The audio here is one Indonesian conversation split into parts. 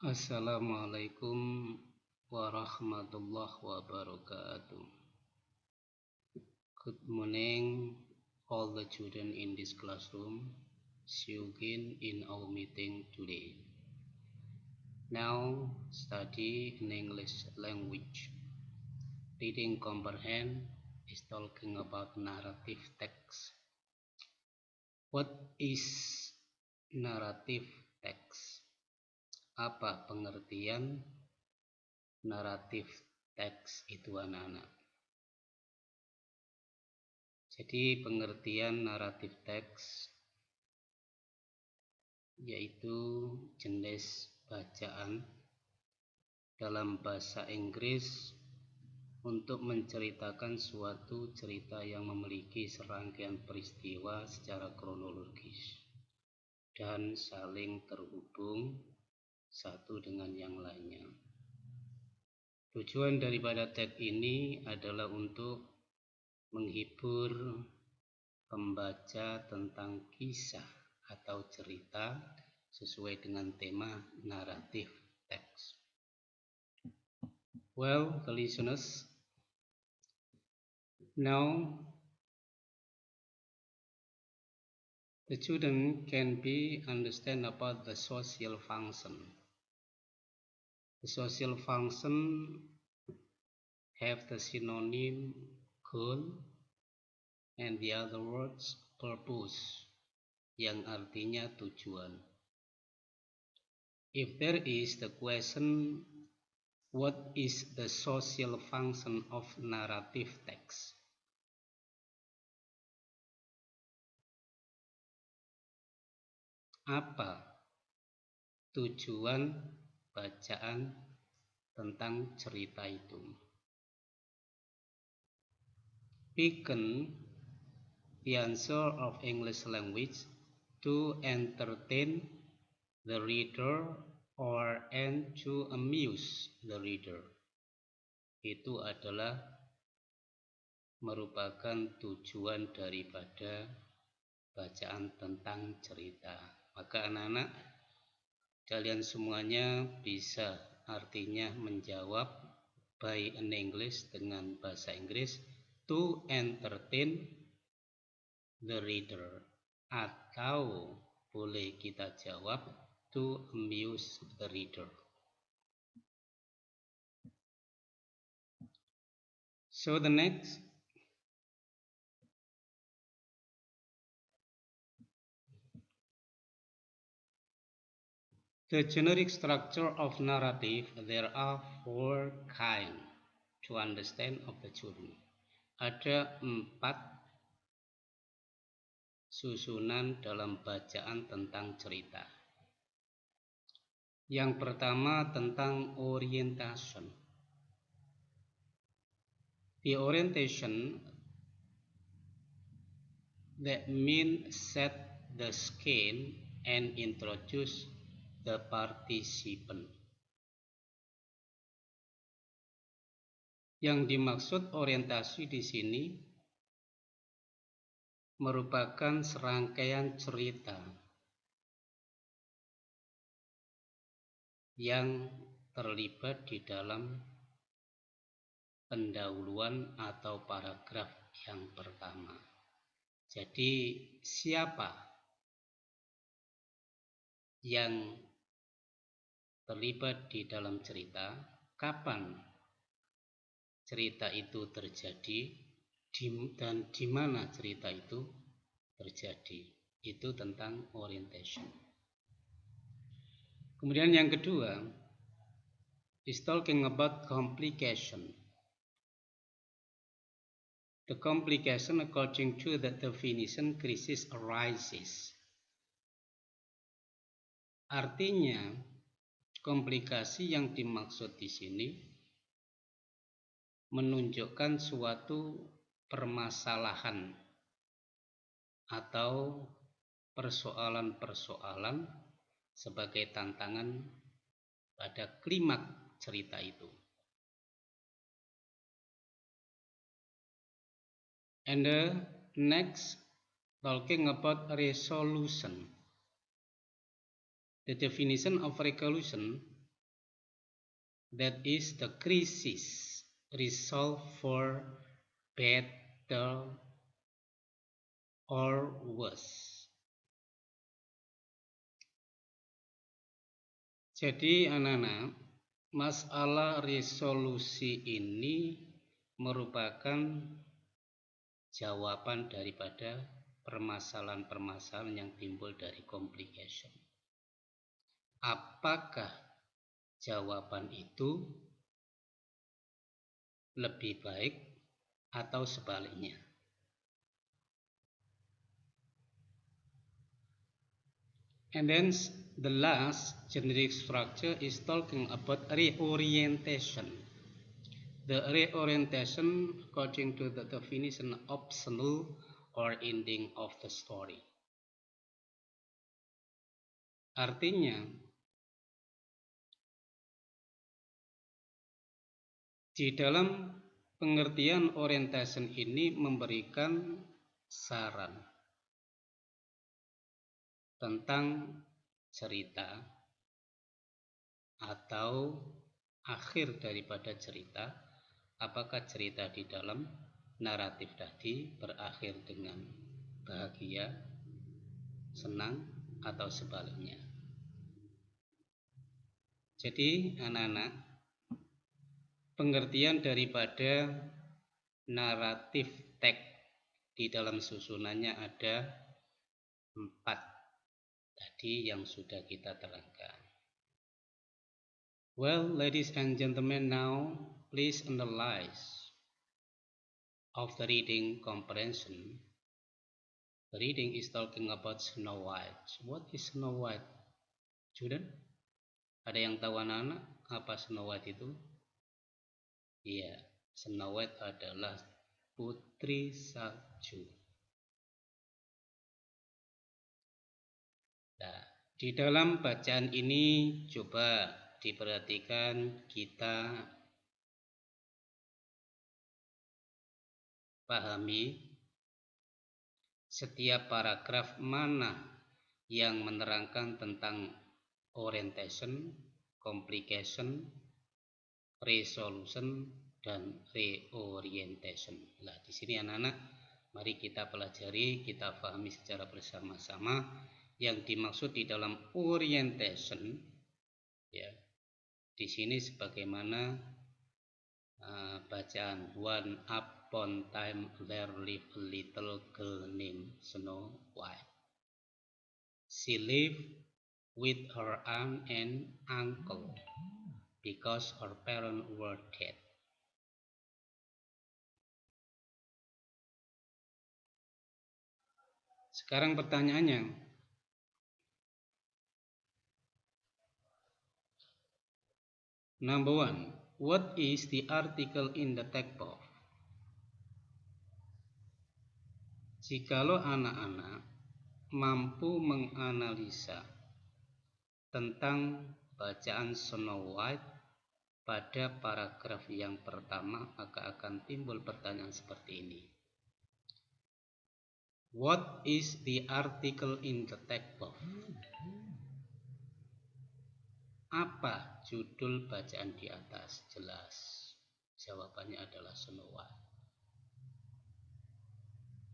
Assalamualaikum warahmatullahi wabarakatuh. Good morning, all the children in this classroom. See you again in our meeting today. Now, study in English language. Reading comprehend is talking about narrative text. What is narrative text? Apa pengertian naratif teks itu anak-anak? Jadi pengertian naratif teks yaitu jenis bacaan dalam bahasa Inggris untuk menceritakan suatu cerita yang memiliki serangkaian peristiwa secara kronologis dan saling terhubung satu dengan yang lainnya. Tujuan daripada teks ini adalah untuk menghibur pembaca tentang kisah atau cerita sesuai dengan tema naratif teks. Well, the listeners, now the children can be understand about the social function. The social function have the synonym goal and the other words purpose, yang artinya tujuan. If there is the question, what is the social function of narrative text? Apa tujuan bacaan tentang cerita itu? Begin the answer of English language to entertain the reader or and to amuse the reader. Itu adalah merupakan tujuan daripada bacaan tentang cerita. Maka anak-anak, kalian semuanya bisa artinya menjawab by in English dengan bahasa Inggris to entertain the reader, atau boleh kita jawab to amuse the reader. So the next, the generic structure of narrative, there are 4 kinds to understand of the children. Ada 4 susunan dalam bacaan tentang cerita. Yang pertama tentang orientation. The orientation that means set the scene and introduce the participant. Yang dimaksud orientasi di sini merupakan serangkaian cerita yang terlibat di dalam pendahuluan atau paragraf yang pertama. Jadi siapa yang terlibat di dalam cerita, kapan cerita itu terjadi, dan di mana cerita itu terjadi. Itu tentang orientation. Kemudian yang kedua is talking about complication. The complication according to the definition crisis arises. Artinya komplikasi yang dimaksud di sini menunjukkan suatu permasalahan atau persoalan-persoalan sebagai tantangan pada klimaks cerita itu. And the next, talking about resolution. The definition of resolution That is the crisis resolved for better or worse. Jadi anak-anak, masalah resolusi ini merupakan jawaban daripada permasalahan-permasalahan yang timbul dari complication. Apakah jawaban itu lebih baik atau sebaliknya? And then the last generic structure is talking about reorientation. The reorientation according to the definition optional or ending of the story. Artinya, di dalam pengertian orientation ini memberikan saran tentang cerita atau akhir daripada cerita, apakah cerita di dalam naratif tadi berakhir dengan bahagia, senang, atau sebaliknya. Jadi anak-anak, pengertian daripada naratif teks di dalam susunannya ada 4 tadi yang sudah kita terangkan. Well, ladies and gentlemen, now please analyze of the reading comprehension. The reading is talking about Snow White. What is Snow White, student? Ada yang tahu anak-anak apa Snow White itu? Iya, Snow White adalah putri salju. Nah, di dalam bacaan ini coba diperhatikan, kita pahami setiap paragraf mana yang menerangkan tentang orientation, complication, resolution, dan reorientation. Nah, di sini anak-anak, mari kita pelajari, kita pahami secara bersama-sama yang dimaksud di dalam orientation. Ya, di sini sebagaimana bacaan One upon time there lived a little girl named Snow White. She lived with her aunt and uncle because her parents were dead. Sekarang pertanyaannya, number 1, what is the article in the text box? Jikalau anak-anak mampu menganalisa tentang bacaan Snow White pada paragraf yang pertama, maka akan timbul pertanyaan seperti ini. What is the article in the text box? Apa judul bacaan di atas? Jelas jawabannya adalah Snow White.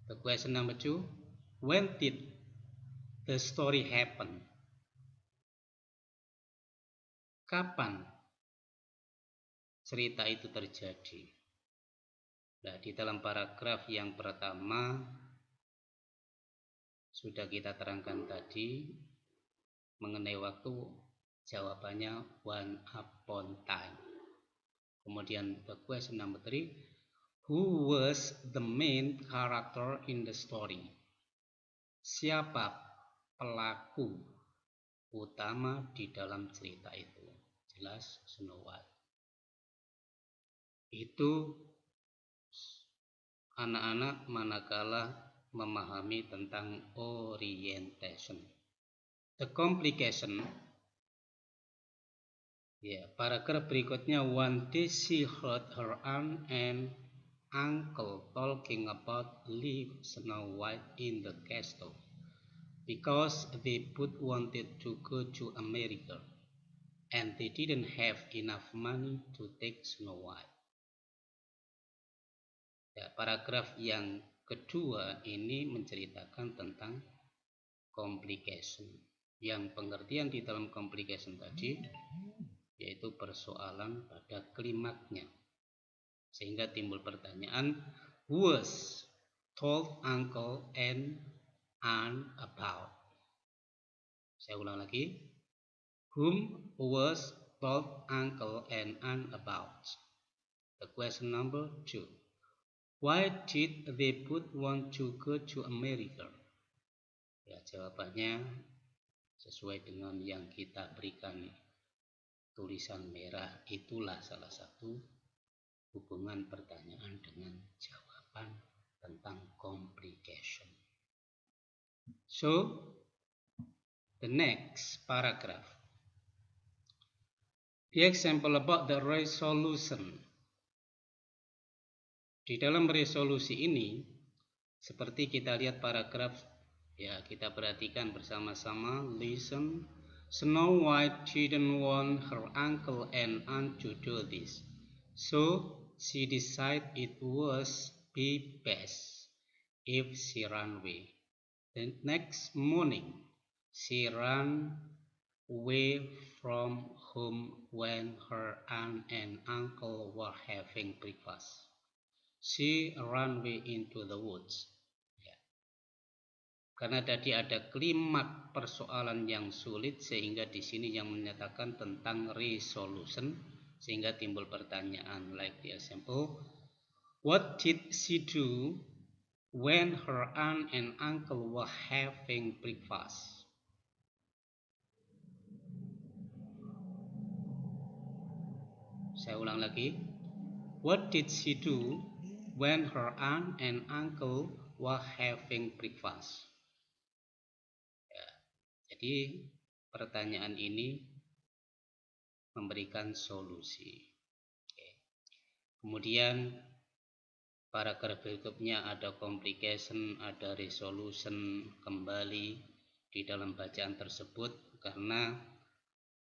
The question number 2, when did the story happen? Kapan cerita itu terjadi? Nah, di dalam paragraf yang pertama sudah kita terangkan tadi mengenai waktu, jawabannya one upon time. Kemudian the question number 3, who was the main character in the story? Siapa pelaku utama di dalam cerita itu? Jelas Snow White. Itu anak-anak manakala memahami tentang orientation. The complication, paragraf berikutnya, one day she heard her aunt and uncle talking about leave Snow White in the castle because they both wanted to go to America. and they didn't have enough money to take Snow White. Ya, paragraf yang kedua ini menceritakan tentang complication. Yang pengertian di dalam complication tadi yaitu persoalan pada klimaknya. Sehingga timbul pertanyaan, who was told uncle and aunt about? Saya ulang lagi. Whom was told uncle and aunt about? The question number 2. Why did they both want to go to America? Ya, jawabannya sesuai dengan yang kita berikan tulisan merah, itulah salah satu hubungan pertanyaan dengan jawaban tentang complication. So, the next paragraph. The example about the resolution. Di dalam resolusi ini, seperti kita lihat paragraf, ya kita perhatikan bersama-sama, listen. Snow White didn't want her uncle and aunt to do this, so she decided it was be best if she ran away. The next morning, she ran away from home when her aunt and uncle were having breakfast. She ran away into the woods. Karena tadi ada klimak persoalan yang sulit, sehingga di sini yang menyatakan tentang resolution, sehingga timbul pertanyaan like the example, what did she do when her aunt and uncle were having breakfast? Saya ulang lagi. What did she do when her aunt and uncle were having breakfast? Jadi pertanyaan ini memberikan solusi. Kemudian paragraf berikutnya ada complication, ada resolution kembali di dalam bacaan tersebut, karena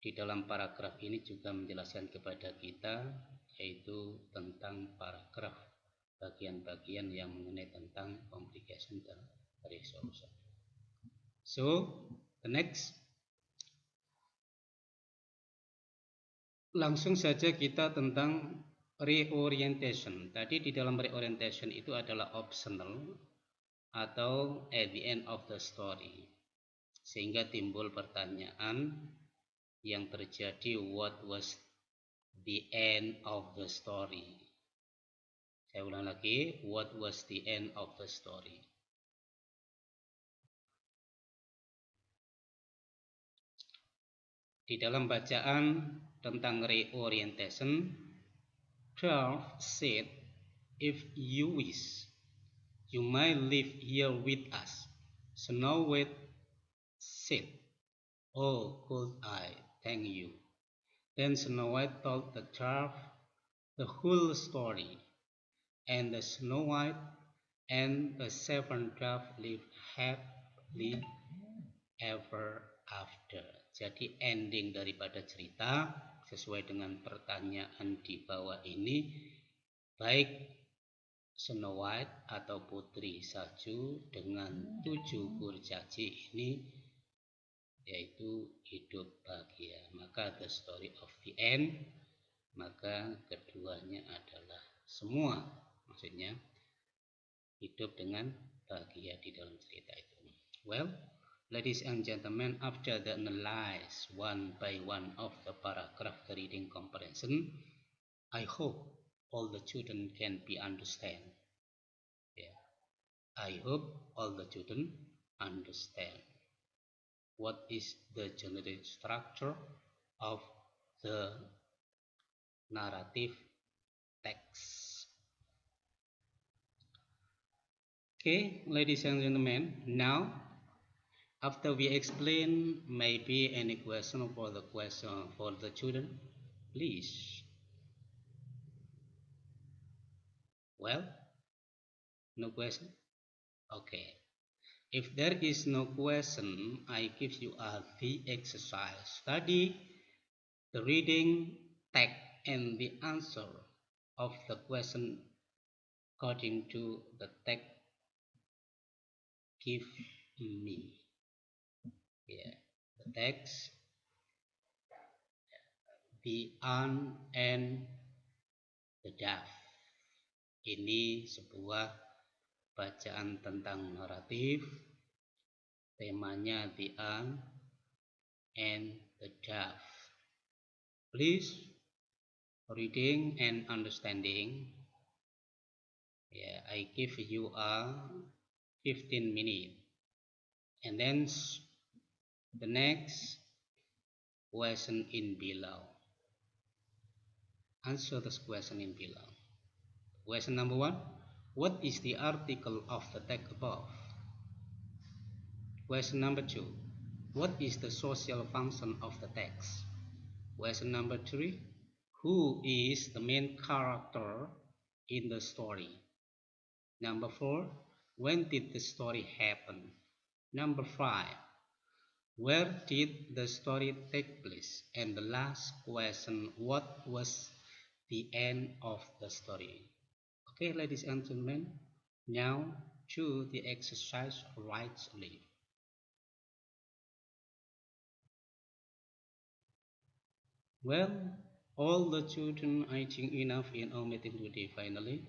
di dalam paragraf ini juga menjelaskan kepada kita yaitu tentang paragraf bagian-bagian yang mengenai tentang complication dan resolution. So, the next, langsung saja kita tentang reorientation. Tadi di dalam reorientation itu adalah optional atau at the end of the story, sehingga timbul pertanyaan yang terjadi, what was the end of the story? Saya ulang lagi, what was the end of the story? Di dalam bacaan tentang reorientation, Charles said, if you wish, you might live here with us. Snow White said, oh, could I thank you? Then Snow White told the dwarf the whole story, and the Snow White and the seven dwarfs lived happily ever after. Jadi ending daripada cerita sesuai dengan pertanyaan di bawah ini, baik Snow White atau Putri Salju dengan 7 kurcaci ini yaitu hidup bahagia. Maka the story of the end, maka keduanya adalah semua, maksudnya hidup dengan bahagia di dalam cerita itu. Well, ladies and gentlemen, after the analyze one by one of the paragraph, the reading comprehension, I hope all the children can be understand. Yeah. I hope all the children understand what is the general structure of the narrative text. Okay, ladies and gentlemen, now after we explain, maybe any question for the children, please. Well, no question? Okay. If there is no question, I give you the exercise. Study The reading, text, and the answer of the question according to the text give me. Yeah, the text, the an, and the daf. Ini sebuah bacaan tentang naratif. Temanya the an and the daf. Please, reading and understanding. Yeah, I give you a 15 minutes. And then the next question in below. Answer this question in below. Question number 1. What is the article of the text above? Question number 2. What is the social function of the text? Question number 3. Who is the main character in the story? Number 4. When did the story happen? Number 5. Where did the story take place? And the last question, what was the end of the story? Okay, ladies and gentlemen, now do the exercise rightly. Well, all the children, I think enough in our meeting today finally.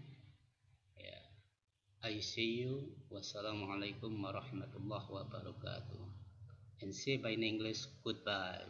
Yeah. I see you. Wassalamualaikum warahmatullahi wabarakatuh. And say by in English, goodbye.